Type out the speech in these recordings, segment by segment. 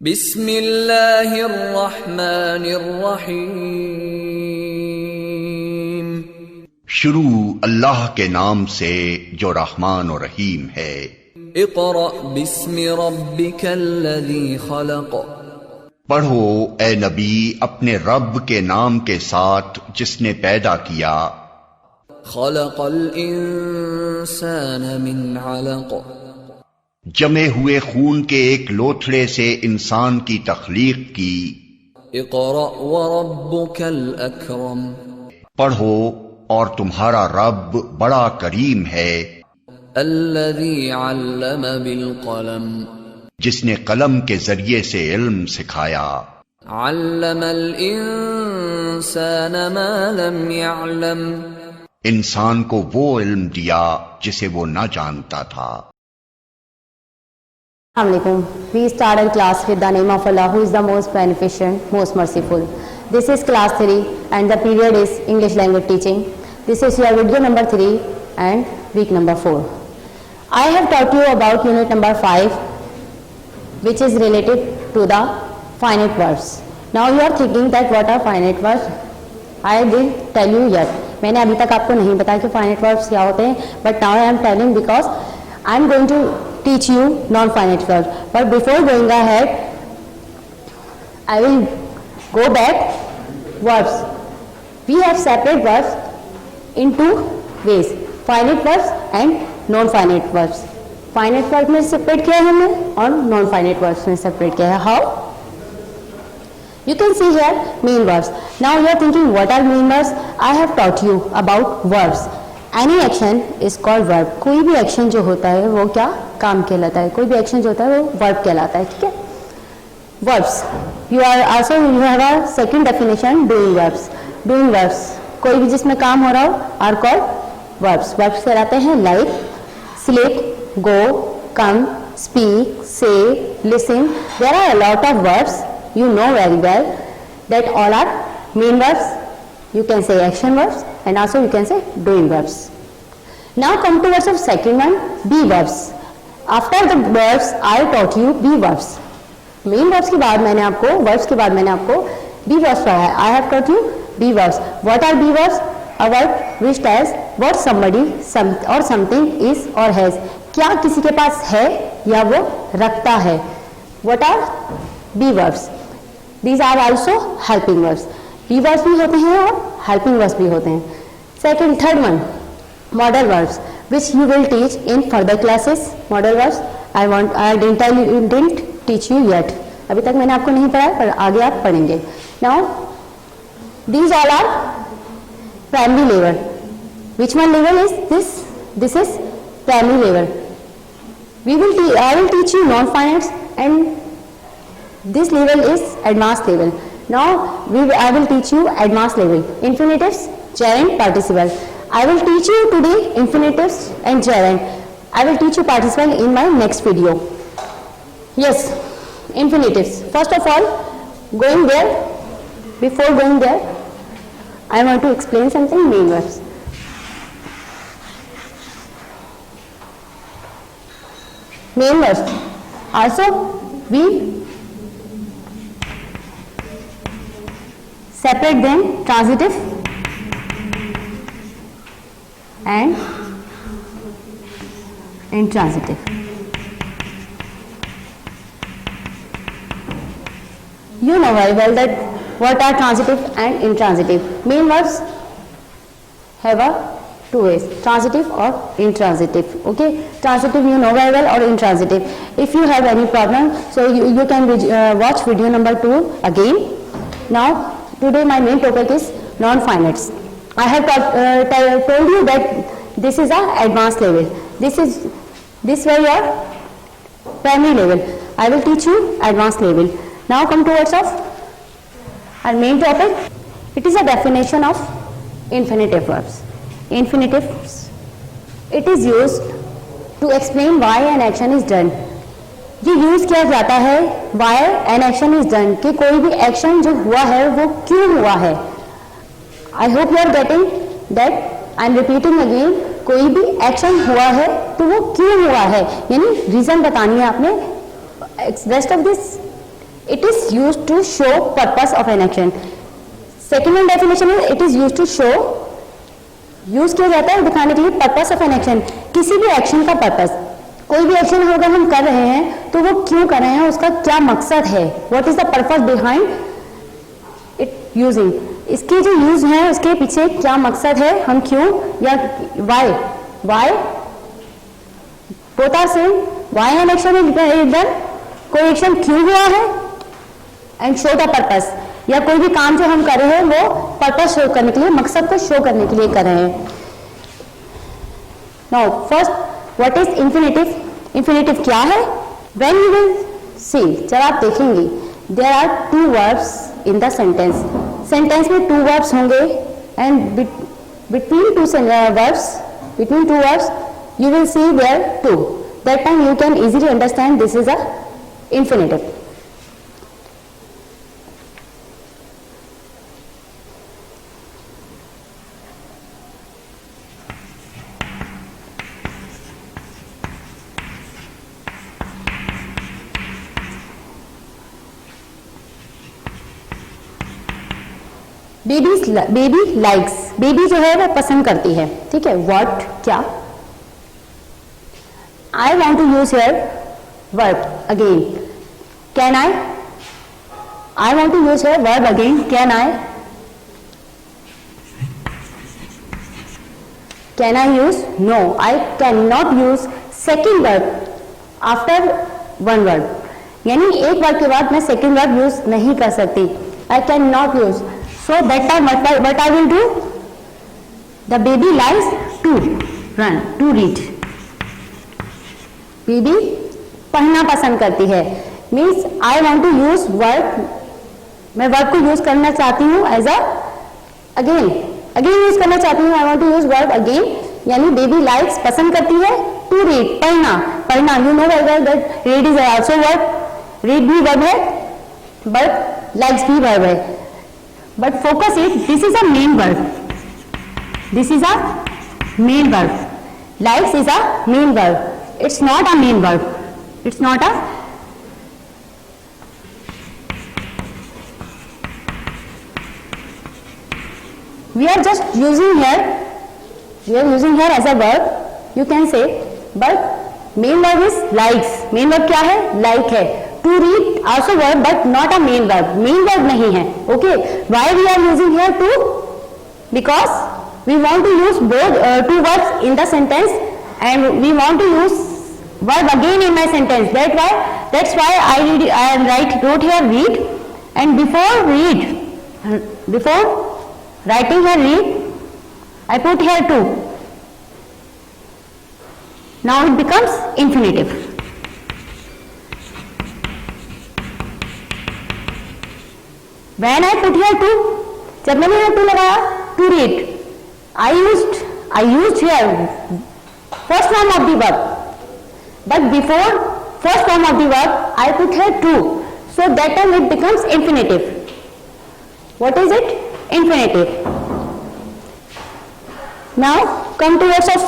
बिस्मिल्लाहिर्रहमानिर्रहीम। शुरू अल्लाह के नाम से जो रहमान और रहीम है। इक़रा बिस्मि रब्बिकल्लज़ी खलक़। पढ़ो ए नबी अपने रब के नाम के साथ जिसने पैदा किया। खलक़ल इंसान मिन अलक़। जमे हुए खून के एक लोथड़े से इंसान की तख्लीक की। इक़रा व रब्बुकल अकरम। पढ़ो और तुम्हारा रब बड़ा करीम है। अल्लज़ी अल्लम बिल क़लम। जिसने कलम के जरिए से इल्म सिखाया। अल्लमल इंसान मा लम यअलम। इंसान को वो इल्म दिया जिसे वो न जानता था। Assalamualaikum. We start our class with the name of Allah, who is the most beneficent, most merciful. This is class 3 and the period is English language teaching. This is your video number 3 and week number 4. I have taught you about unit number 5, which is related to the finite verbs. Now you are thinking that what are finite verbs? I didn't tell you yet. मैंने अभी तक आपको नहीं बताया कि finite verbs क्या होते हैं, but now I am telling because I am going to teach you non-finite verbs. But before going ahead, I will go back verbs. We have separate verbs in two ways: finite verbs and non-finite verbs. Finite verbs में separate किया है हमने और non-finite verbs में separate किया है. How? You can see here main verbs. Now you are thinking, what are main verbs? I have taught you about verbs. Any action is called verb. कोई भी एक्शन जो होता है वो क्या काम कहलाता है, कोई भी एक्शन जो होता है वो वर्ब कहलाता है, ठीक है। Verbs. You have a second definition, doing verbs. Doing verbs. कोई भी जिसमें काम हो रहा हो are called verbs. Verbs कहलाते हैं like sleep, go, come, speak, say, listen. There are a lot of verbs. You know very well that all are main verbs. You can say action verbs and also you can say doing verbs. Now come towards the second one, be verbs. After the verbs I taught you be verbs. Main verbs के बाद मैंने आपको verbs के बाद मैंने आपको be verbs पढ़ाया. I have taught you be verbs. What are be verbs? A verb which tells what somebody or something is or has. क्या किसी के पास है या वो रखता है. What are be verbs? These are also helping verbs. Be verbs भी होते हैं और helping verbs भी होते हैं. Third one, modal verbs, which you will teach in further classes. Modal verbs, I didn't teach you yet. अभी तक मैंने आपको नहीं पढ़ाया पर आगे आप पढ़ेंगे. Now, these all are primary level. Which one level is this? This is primary level. I will teach you non-finite and this level is advanced level. Now I will teach you advanced level. Infinitives, gerund, participle. I will teach you today infinitives and gerund. I will teach you participle in my next video. Yes, infinitives. First of all, before going there, I want to explain something. Main verbs. Main verbs. Also, we separate them transitive and intransitive. You know very well that what are transitive and intransitive. Main verbs have a two ways, transitive or intransitive. Okay, transitive you know very well or intransitive. If you have any problem, so you can watch video number 2 again. Now today my main topic is non-finites. I have told you that this is a advanced level. This where your primary level. I will teach you advanced level. Now come towards of our main topic. It is a definition of infinitive verbs. Infinitives. It is used to explain why an action is done. ये use किया जाता है why an action is done, कि कोई भी action जो हुआ है वो क्यों हुआ है. I hope you are getting that. I am repeating again. कोई भी एक्शन हुआ है तो वो क्यों हुआ है, यानी रीजन बतानी है आपने. Rest of this It is used to show purpose of an action. Second one definition is it is used to show, use किया जाता है दिखाने के लिए पर्पस ऑफ एन एक्शन, किसी भी एक्शन का पर्पस। कोई भी एक्शन अगर हम कर रहे हैं तो वो क्यों कर रहे हैं, उसका क्या मकसद है, what is the purpose behind it using, इसके जो यूज है उसके पीछे क्या मकसद है, हम क्यों या why both are same, why an action is done, कोई एक्शन क्यों हुआ है एंड शो द पर्पस, या कोई भी काम जो हम कर रहे हैं वो पर्पस शो करने के लिए, मकसद को शो करने के लिए कर रहे हैं। Now first what is infinitive, infinitive क्या है, व्हेन यू विल सी, जब आप देखेंगे there are two verbs in the sentence, sentence में टू वर्ब्स होंगे and between two verbs you will see there two, that time you can easily understand this is a infinitive. Baby likes, baby जो है वो पसंद करती है, ठीक है, व्हाट क्या, I want to use here verb again. Can I? I want to use here verb again. Can I? Can I use? No, I cannot use second verb after one verb. यानी एक verb के बाद मैं second verb use नहीं कर सकती. I cannot use. So that time what I will do? The baby likes to run, to read. Baby पढ़ना पसंद करती है, means I want to use verb, मैं वर्ब को यूज करना चाहती हूँ एज अगेन यूज करना चाहती हूँ, I want to use verb again, यानी बेबी लाइक्स पसंद करती है टू रीड, पढ़ना, you know very well that read is also verb, read भी वर्ब है बट लाइक्स भी वर्ब है, but focus it, this is a main verb, this is a main verb, likes is a main verb, it's not a main verb, it's not a, we are just using here as a verb, you can say, but main verb is likes, main verb क्या है, like है, to read also verb but not a main verb नहीं है, okay, why we are using here to, because we want to use both two verbs in the sentence and we want to use verb again in my sentence, that's why I wrote here read, and before writing here read I put here to, now it becomes infinitive. When I put here to, जब मैंने यहाँ to लगाया to read, I used here first form of the verb, but before first form of the verb I put here to, so that time it becomes infinitive. What is it? Infinitive. Now come to words of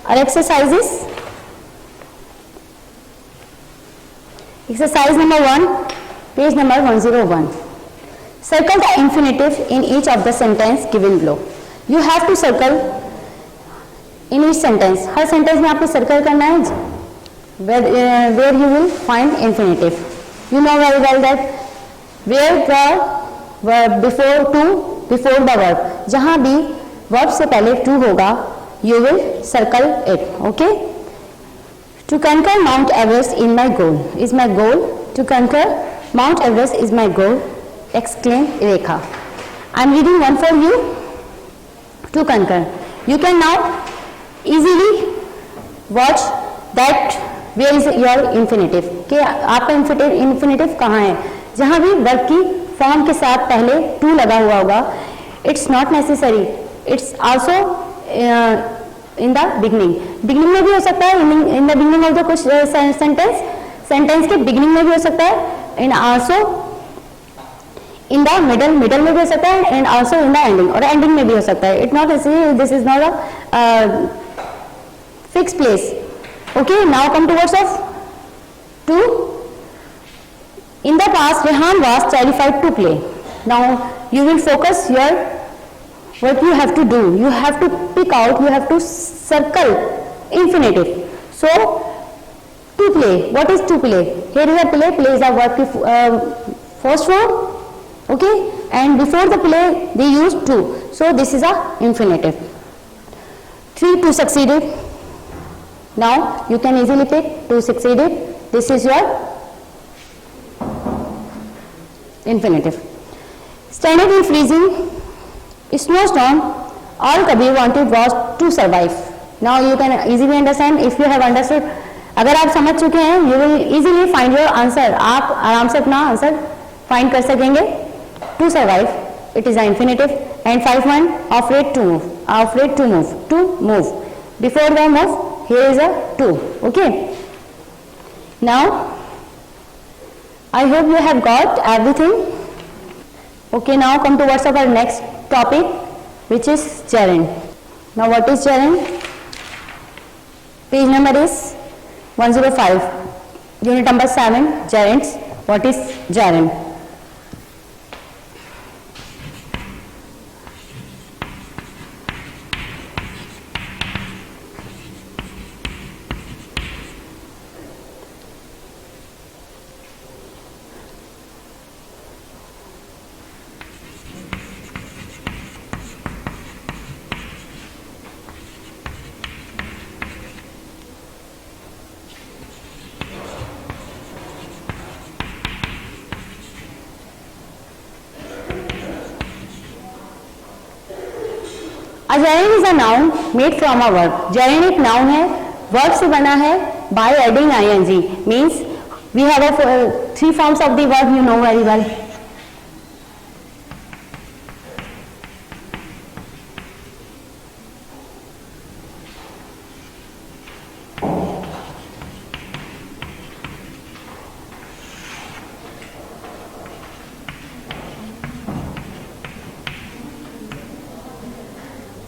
our exercises. Exercise number 1, page number 101. Circle the infinitive in each of the sentence given below. You have to circle in each sentence. Her sentence में आपको circle करना है where you will find infinitive. You know very well that where the verb before the verb, जहाँ भी verb से पहले to होगा you will circle it, okay. To conquer Mount Everest is my goal. To conquer Mount Everest is my goal, exclaimed Rekha. I am reading one for you. To conquer, you can now easily watch that where is your infinitive, कि आपका infinitive कहाँ है, जहाँ भी verb की form के साथ पहले to लगा हुआ होगा, it's not necessary, it's also in the beginning में भी हो सकता है, in the beginning of the कुछ sentence के beginning में भी हो सकता है, and also in the middle में भी हो सकता है, and also in the ending, और ending में भी हो सकता है, it's not necessary, this is not a fixed place. Okay, now come to words of to In the past, Rehan was terrified to play. Now you will focus your what you have to do. You have to pick out, you have to circle infinitive. So to play, what is to play? Here is a play, play is a verb first form, okay, and before the play they use to. So this is a infinitive. 3 to succeeded. Now you can easily pick to succeeded. This is your infinitive. Standing in freezing, snowstorm, all Kabir wanted was to survive. Now you can easily understand. If you have understood, अगर आप समझ चुके हैं, you will easily find your answer. आप आराम से अपना answer find कर सकेंगे. To survive, it is an infinitive. And 5-1, afraid to move. Afraid to move. To move. Before the move, here is a to. Okay. Now, I hope you have got everything. Okay, now come towards our next topic, which is gerund. Now, what is gerund? Page number is 105. Unit number 7, gerunds. What is gerund? A gerund is a noun made from a verb. Gerund एक noun है, verb से बना है by adding ing. Means we have a 3 forms of the verb, you know very well.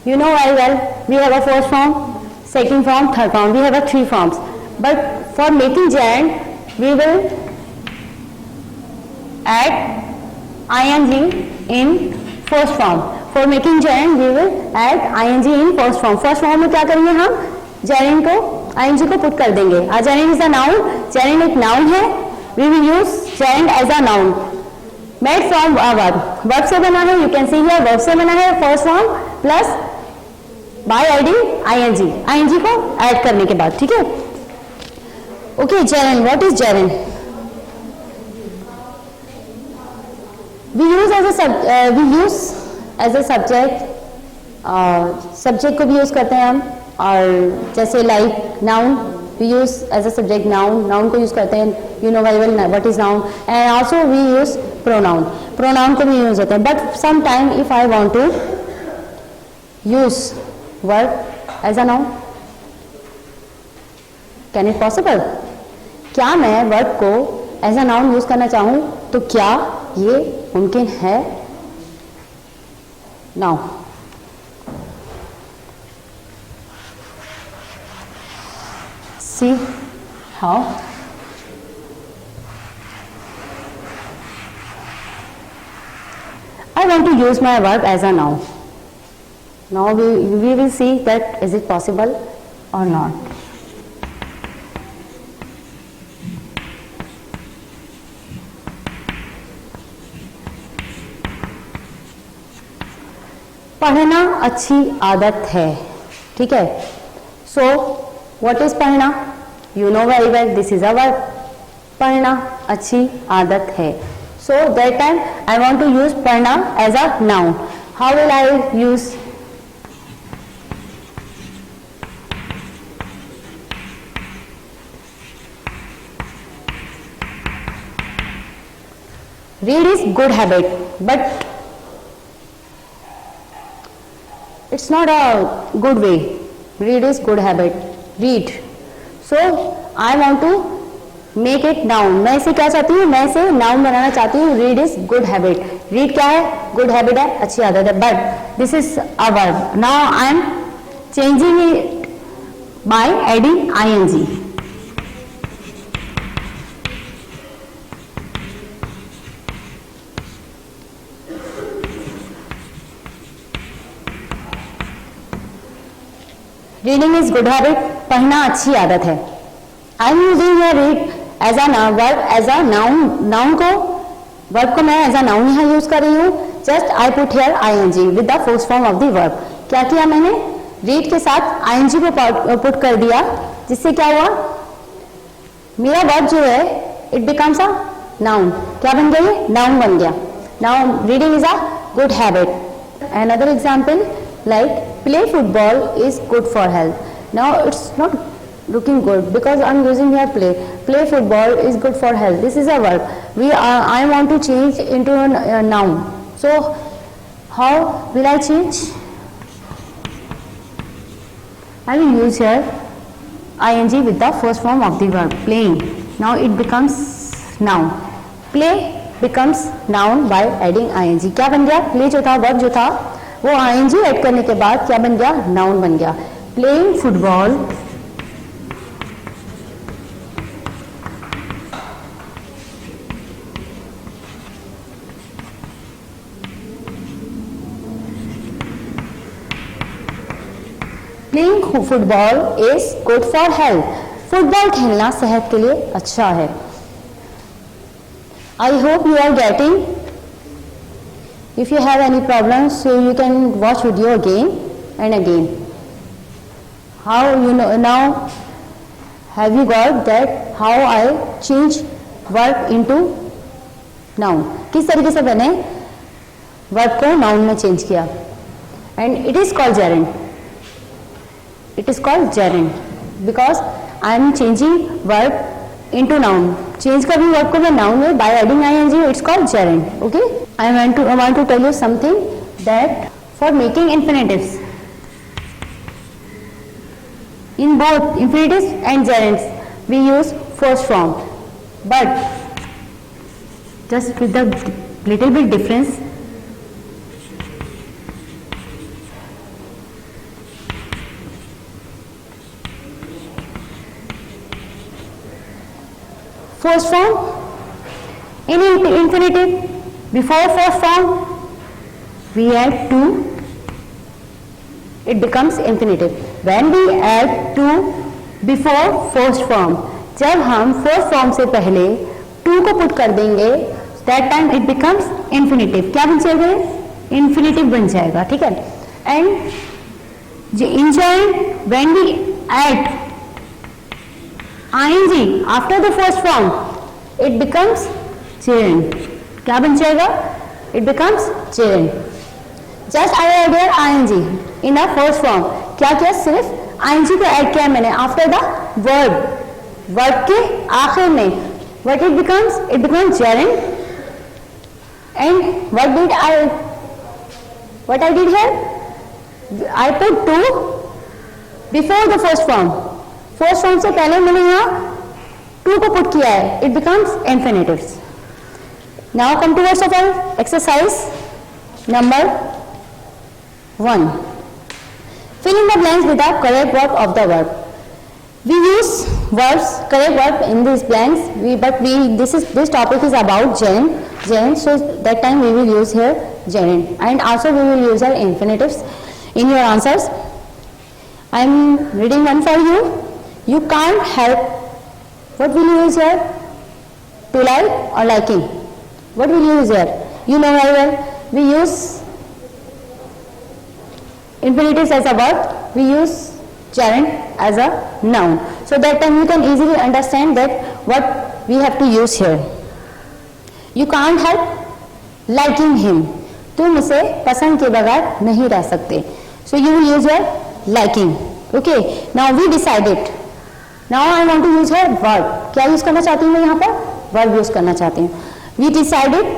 You know very well, we have a first form, second form, third form. We have a 3 forms. But for making gerund, we will add ing in first form. For making gerund, we will add ing in first form. First form में क्या करेंगे हम? Gerund को ing को put कर देंगे. A gerund is a noun. Gerund एक noun है. We will use gerund as a noun. Made from a verb. Verb से बना है. You can see here verb से बना है first form plus by adding ing को ऐड करने के बाद. ठीक है? Okay, gerund. What is gerund? We use as a subject. Subject को भी यूज करते हैं हम. और जैसे like noun, we use as a subject noun. Noun को यूज करते हैं. You know very well what is noun. And also we use pronoun. Pronoun को भी यूज होते हैं. But sometime if I want to use verb as a noun, can it possible? क्या मैं verb को as a noun यूज करना चाहूँ तो क्या ये मुमकिन है? Now see how. I want to use my verb as a noun. Now we will see that is it possible or not. पढ़ना अच्छी आदत है. ठीक है? So what is पढ़ना? You know very well this is a verb. पढ़ना अच्छी आदत है. So that time I want to use पढ़ना as a noun. How will I use? Read is good habit, but it's not a good way. Read is good habit. Read. So I want to make it noun. मैं इसे क्या चाहती हूँ? मैं इसे noun बनाना चाहती हूँ. Read is good habit. Read क्या है? Good habit है, अच्छी आदत है. But this is a verb. Now I am changing it by adding ing. Reading is good habit, पढ़ना अच्छी आदत है. I am using here read as a verb, as a noun. Noun को, verb को मैं एज अ नाउन यहाँ use कर रही हूँ. Just I put here ING with the first form of the verb. क्या किया मैंने, रीड के साथ आईएनजी को पुट कर दिया, जिससे क्या हुआ, मेरा वर्ब जो है इट बिकम्स अ नाउन. क्या बन गया, ये नाउन बन गया. Now reading is a good habit. Another example like play football is good for health. Now it's not looking good because I'm using here play. Play football is good for health. This is a verb. I want to change into a noun. So how will I change? I will use here ing with the first form of the verb playing. Now it becomes noun. Play becomes noun by adding ing. क्या बन गया, play जो था, verb जो था, वो ing add करने के बाद क्या बन गया, नाउन बन गया. Playing football playing football is good for health. Football खेलना सेहत के लिए अच्छा है. I hope you are getting. If you have any problems, so you can watch video again and again. How you know now? Have you got that? How I change verb into noun? किस तरीके से मैंने verb को noun में change किया? And it is called gerund. It is called gerund because I am changing verb into noun. Change कर भी verb को मैं नाउन में by adding I N G. It's called gerund. Okay, I want to tell you something that for making infinitives in both infinitives and gerunds we use first form, but just with the little bit difference. First form in infinitive, before first form we add to, it becomes infinitive. When we add to before first form, जब हम first form से पहले to को put कर देंगे, that time it becomes infinitive. क्या बन जाएगा, infinitive बन जाएगा. ठीक है. And in gerund, when we add ing after the first form, it becomes gerund. क्या बन जाएगा, it becomes gerund. Just I add here ing in a first form. क्या किया, सिर्फ ing को ऐड किया मैंने after the verb, verb के आखिर में. What it becomes? It becomes gerund. And what I did here? I put to before the first form. First form से पहले मैंने यहाँ टू को पुट किया है. It becomes infinitives. Now come towards our exercise number 1. Fill in the blanks with the correct verb of the verb. We use verbs, correct verb in this blanks, this topic is about gerund, so that time we will use here gerund, and also we will use our infinitives in your answers. I am reading one for you. You can't help. What will you use here? To like or liking? What will you use here? You know very well. We use infinitives as a verb. We use gerund as a noun. So that time you can easily understand that what we have to use here. You can't help liking him. तुम उसे पसंद के बगैर नहीं रह सकते. So you will use your liking. Okay. Now we decided. Now I want to use here verb. क्या use करना चाहती हूँ मैं यहाँ पर? verb यूज करना चाहती हूँ. We decided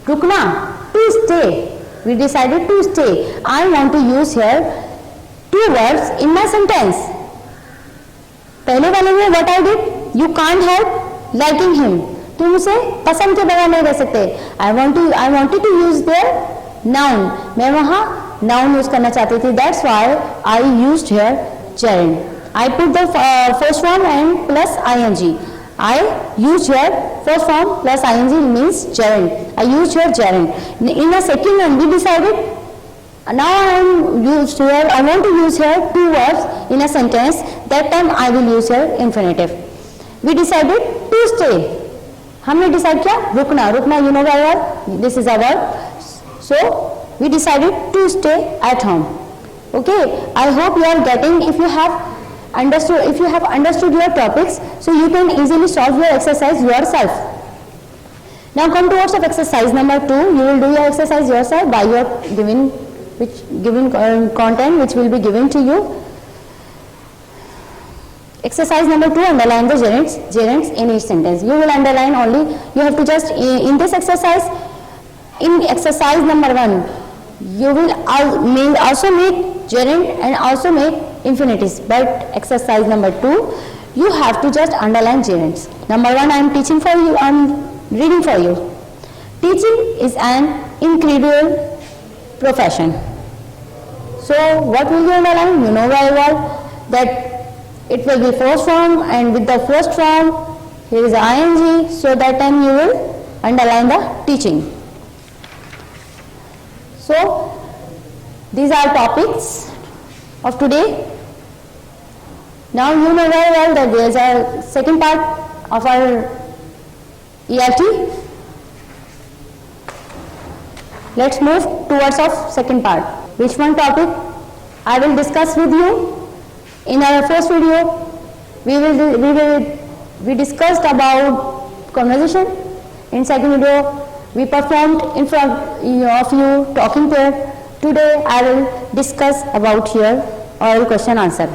रुकना, to stay. We decided to stay. I want to use here two verbs in my sentence. पहले वाले में what I did? You can't help liking him. तुम उसे पसंद के बगैर नहीं रह सकते. I wanted to use their noun. मैं वहाँ noun यूज करना चाहती थी. That's why I used here gerund. I put the first form and plus ing. I used here first form plus ing means gerund. I used here gerund. In the second one we decided Now I am used here, I want to use here two words in a sentence. That time I will use here infinitive. We decided to stay. हमने decide किया रुकना. रुकना you know the word, this is a verb. So we decided to stay at home. Okay, I hope you are getting. If you have understood your topics, so you can easily solve your exercise yourself. Now come towards of exercise number 2. You will do your exercise yourself by your given content which will be given to you. Exercise number 2, underline the gerunds in each sentence. You will underline only. You have to just in this exercise, in exercise number 1, you will also make gerund and also make infinitives. But exercise number 2, you have to just underline gerunds. Number 1, I am teaching for you. I am reading for you. Teaching is an incredible profession. So what will you underline? You know very well that it will be first form, and with the first form here is ing, so that time you will underline the teaching. So these are topics of today. Now you know very well that there is a second part of our ERT. Let's move towards of second part. Which one topic I will discuss with you? In our first video, we discussed about conversation. In second video, we performed in front of you talking pair. Today, I will discuss about here oral question answer,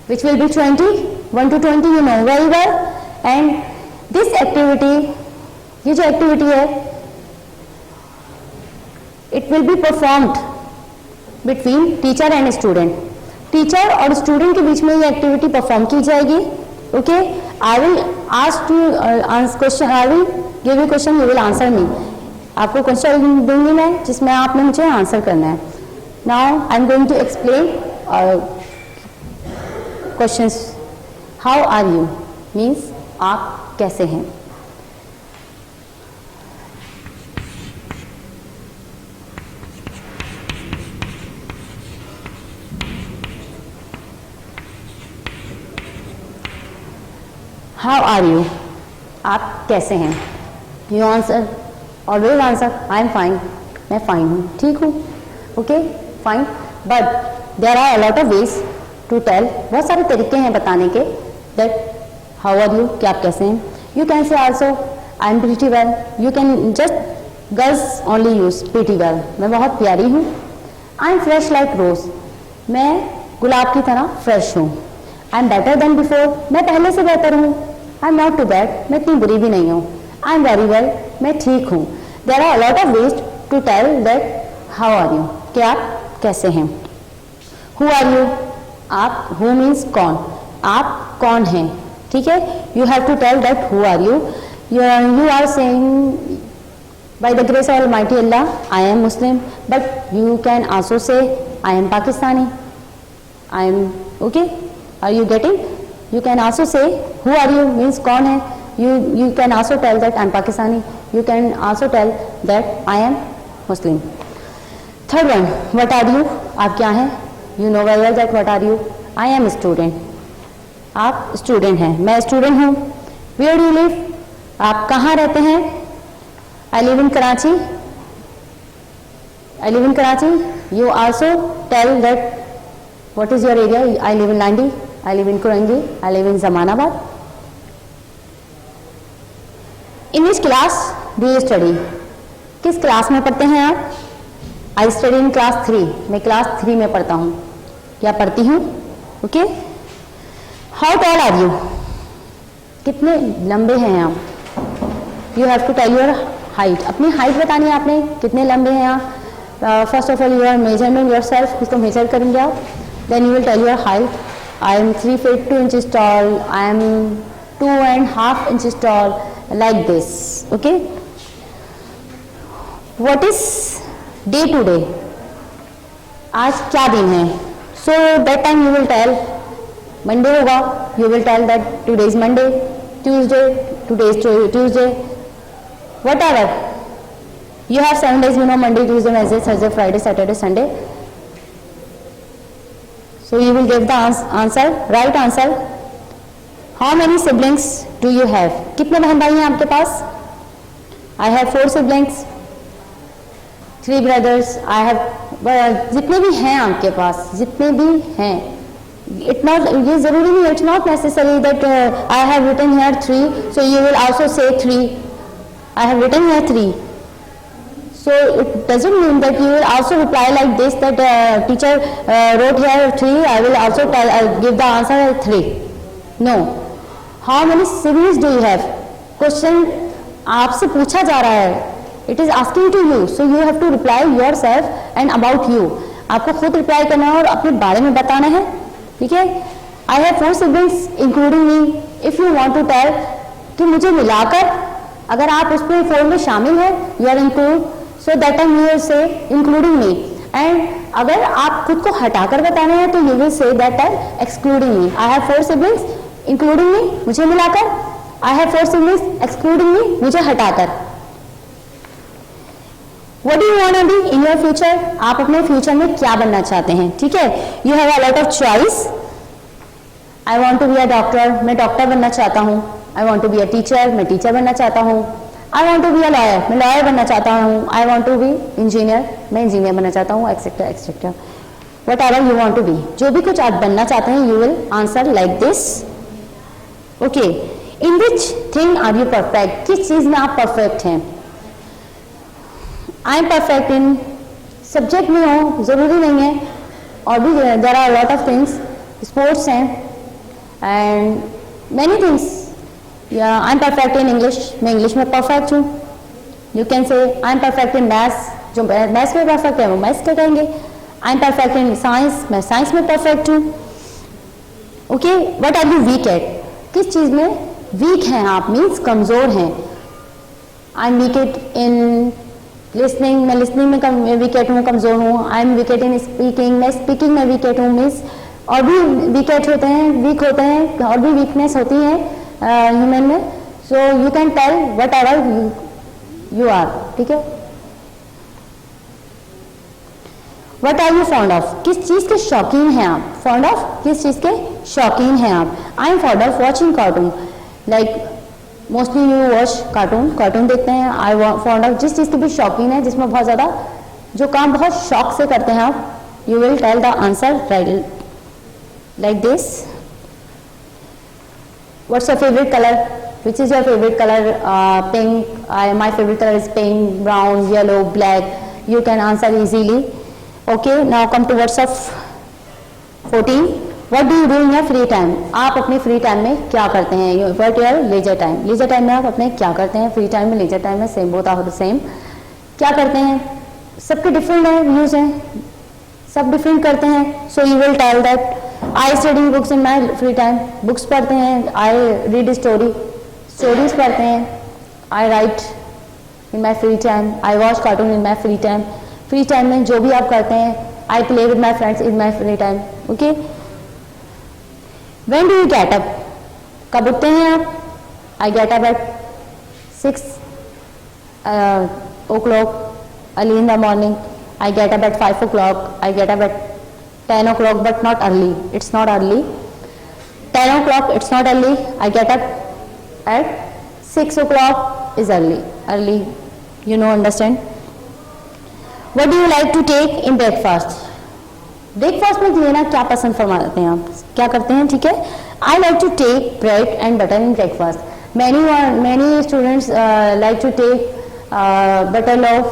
which will be 1 to 20. You know very well. And this activity, ये जो activity है, it will be performed between teacher and student. Teacher और student के बीच में ये activity perform की जाएगी. Okay, I will ask to question, I will give you question, you will answer me. आपको क्वेश्चन दूंगी मैं जिसमें आपने मुझे आंसर करना है. Now I am going to explain questions. How are you means आप कैसे हैं. हाउ आर यू, आप कैसे हैं. You answer, always answer I am fine, मैं फाइन हूँ, ठीक हूँ. Okay, fine. But there are a lot of ways to tell. बहुत सारे तरीके हैं बताने के दैट हाउ आर यू, कि आप कैसे हैं. You can say also I am pretty well. You can just girls only use pretty well, मैं बहुत प्यारी हूँ. I am fresh like rose, मैं गुलाब की तरह फ्रेश हूँ. I am better than before, मैं पहले से बेहतर हूँ. I am not too bad, मैं इतनी बुरी भी नहीं हूँ. आई एम वेरी वेल, मैं ठीक हूँ. There are lot of ways to tell that how are you, कि आप कैसे हैं. हु आर यू, आप, हु मीन्स कौन, आप कौन हैं. ठीक है, you have to tell that who are you. You are saying by the grace of almighty Allah I am Muslim, but you can also say I am Pakistani. I am okay, are you getting. You can also say who are you means कौन है. You can also tell that I am Pakistani. You can also tell that I am Muslim. Third one, what are you, आप क्या हैं. You know very well that what are you. I am student, आप student हैं, मैं student हूँ. Where do you live, आप कहाँ रहते हैं. I live in Karachi. I live in Karachi. You also tell that what is your area. I live in Landi. I live in Kurangi. I live in Zamanabad. In which class do you study? किस class में पढ़ते हैं आप. I study in class 3. मैं class 3 में पढ़ता हूँ या पढ़ती हूँ. Okay. How tall are you? कितने लंबे हैं आप. You have to tell your height. अपनी हाइट बतानी है आपने, कितने लंबे हैं आप. First of all you are measuring yourself, कुछ तो मेजर करेंगे आप. Then you will tell your height. I am 3 feet 2 inches tall. I am 2.5 inches tall. Like this. Okay. What is day to day? आज क्या दिन है. So that time you will tell Monday होगा. You will tell that today is Monday. Tuesday, today is Tuesday. Whatever. You have 7 days, Monday, Tuesday, Wednesday, Thursday, Friday, Saturday, Sunday. So you will give the answer, right answer. How many siblings do you have? कितने बहन भाई हैं आपके पास? I have 4 siblings, 3 brothers. I have जितने भी हैं आपके पास, जितने भी हैं, ये जरूरी नहीं, it's not necessary that I have written here 3, so you will also say 3. I have written here 3. So it doesn't mean that you will also reply like this, that teacher wrote here 3, I will also give the answer 3. No. How many siblings do you have? Question आपसे पूछा जा रहा है. It is asking to you, so you have to reply yourself and about you. आपको खुद reply करना है और अपने बारे में बताना है, ठीक है. I have 4 siblings including me. If you want to tell कि मुझे मिलाकर, अगर आप उसमें 4 में शामिल है, you are include, so that time you will say including me. And अगर आप खुद को हटाकर बताना है तो you will say that time excluding me. I have 4 siblings including me, मुझे मिलाकर. I have 4 siblings excluding me, मुझे हटाकर. What do you want to be in your future? आप अपने फ्यूचर में क्या बनना चाहते हैं, ठीक है. You have a lot of choice. I want to be a doctor, मैं डॉक्टर बनना चाहता हूँ. I want to be a teacher, मैं टीचर बनना चाहता हूँ. I want to be a lawyer, मैं लॉयर बनना चाहता हूँ. I want to be engineer, मैं इंजीनियर बनना चाहता हूँ, etcetera etcetera. Whatever you want to be, जो भी कुछ आप बनना चाहते हैं, you will answer like this. Okay. In which thing are you perfect? किस चीज में आप परफेक्ट हैं? I am perfect in subject में हो, जरूरी नहीं है, और भी there are a lot of things. Sports हैं and many things. Yeah, I am perfect in English, मैं इंग्लिश में परफेक्ट हूँ. You can say I am perfect in maths, जो मैथ्स में परफेक्ट है वो मैथ्स का कहेंगे. I am perfect in science, मैं साइंस में परफेक्ट हूँ. Okay, what are you weak at? किस चीज़ में वीक हैं आप, मीन्स कमज़ोर हैं. आई एम वीकेट इन लिसनिंग, मैं लिसनिंग में वीकेट हूँ, कमज़ोर हूँ. आई एम वीकेट इन स्पीकिंग, मैं स्पीकिंग में वीकेट हूँ. मीन्स और भी वीकेट होते हैं, वीक होते हैं, और भी वीकनेस होती है ह्यूमन में. So you can tell whatever you are, ठीक है. What are you fond of? किस चीज़ के शौकीन हैं आप? फॉन्ड ऑफ, किस चीज़ के शौकीन हैं आप? I am fond of watching cartoon, like mostly you watch cartoon, cartoon देखते हैं. आई फॉन्ड ऑफ, जिस चीज़ के भी शौकीन है, जिसमें बहुत ज़्यादा जो काम बहुत शौक से करते हैं आप, you will tell the answer right like this. What's your favourite colour? Which is your favourite colour? Pink. My favourite colour is pink, brown, yellow, black. You can answer easily. Okay, now come to words of 14. What do you do in your free time? आप अपने free time में क्या करते हैं? What your leisure time? leisure time में आप अपने क्या करते हैं? फ्री टाइम में, leisure time में same, both are the same. क्या करते हैं? सबके डिफरेंट है, व्यूज हैं, सब डिफरेंट करते हैं. So you will tell that I study books in my free time. Books पढ़ते हैं. I read story, स्टोरीज पढ़ते हैं. I write in my free time. I watch cartoon in my free time. Free time में जो भी आप करते हैं. I play with my friends in my free time. Okay. When do you get up? कब उठते हैं आप? I get up at 6 o'clock early in the morning. I get up at 5 o'clock. I get up at 10 o'clock but not early. It's not early. 10 o'clock it's not early. I get up at 6 o'clock is early. Early, you know, understand. What do you like to take in breakfast? Breakfast में लेना क्या पसंद फरमाते हैं आप, क्या करते हैं, ठीक है. I like to take bread and butter in breakfast. Many students like to take butter loaf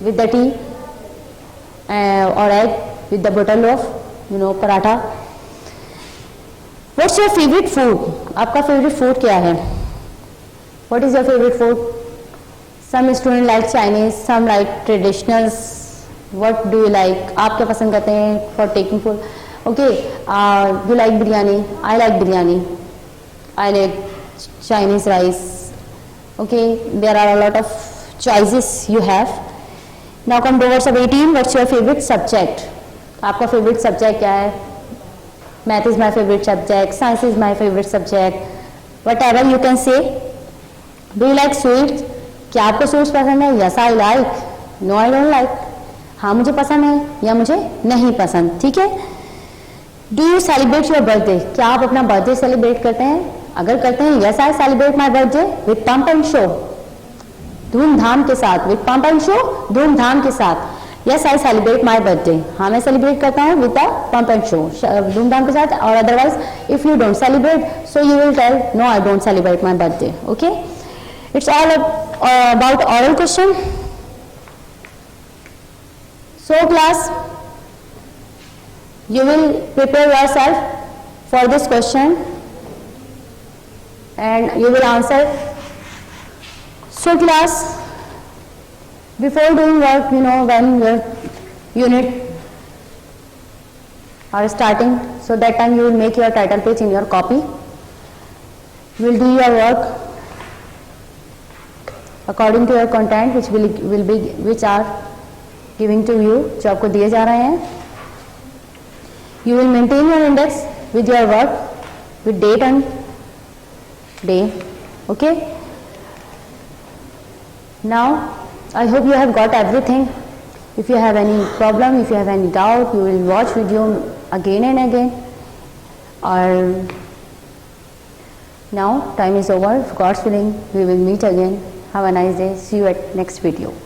with the tea or egg with the butter loaf, you know, paratha. What's your favorite food? आपका favorite food क्या है? What is your favorite food? Some students like Chinese, some like traditionals. What do you like? आप क्या पसंद करते हैं for taking food? Okay, you like biryani. I like biryani. I like Chinese rice. Okay, there are a lot of choices you have. Now come to words of 18. What's your favorite subject? आपका favorite subject क्या है? Math is my favorite subject. Science is my favorite subject. Whatever you can say. Do you like sweets? क्या आपको sweets पसंद है? Yes I like, no I don't like, हाँ मुझे पसंद है या मुझे नहीं पसंद, ठीक है। Do you celebrate your birthday? क्या आप अपना बर्थडे सेलिब्रेट करते हैं? अगर करते हैं, yes I celebrate my birthday with pump and show, धूमधाम के साथ, विथ पंप एंड शो, धूमधाम के साथ। Yes I celebrate my birthday, हाँ मैं सेलिब्रेट करता हूँ with the pomp and show, धूमधाम के साथ। और otherwise if you don't celebrate, so you will tell no I don't celebrate my birthday, okay. It's all about oral question. So class, you will prepare yourself for this question and you will answer. So class, before doing work, you know, when your unit are starting, so that time you will make your title page in your copy. You will do your work according to your content which are giving to you, जो आपको दिए जा रहे हैं। You will maintain your index with your work, with date and day, okay. Now I hope you have got everything. If you have any problem, if you have any doubt, you will watch video again and again. Or now time is over. If God's willing, we will meet again. Have a nice day. See you at next video.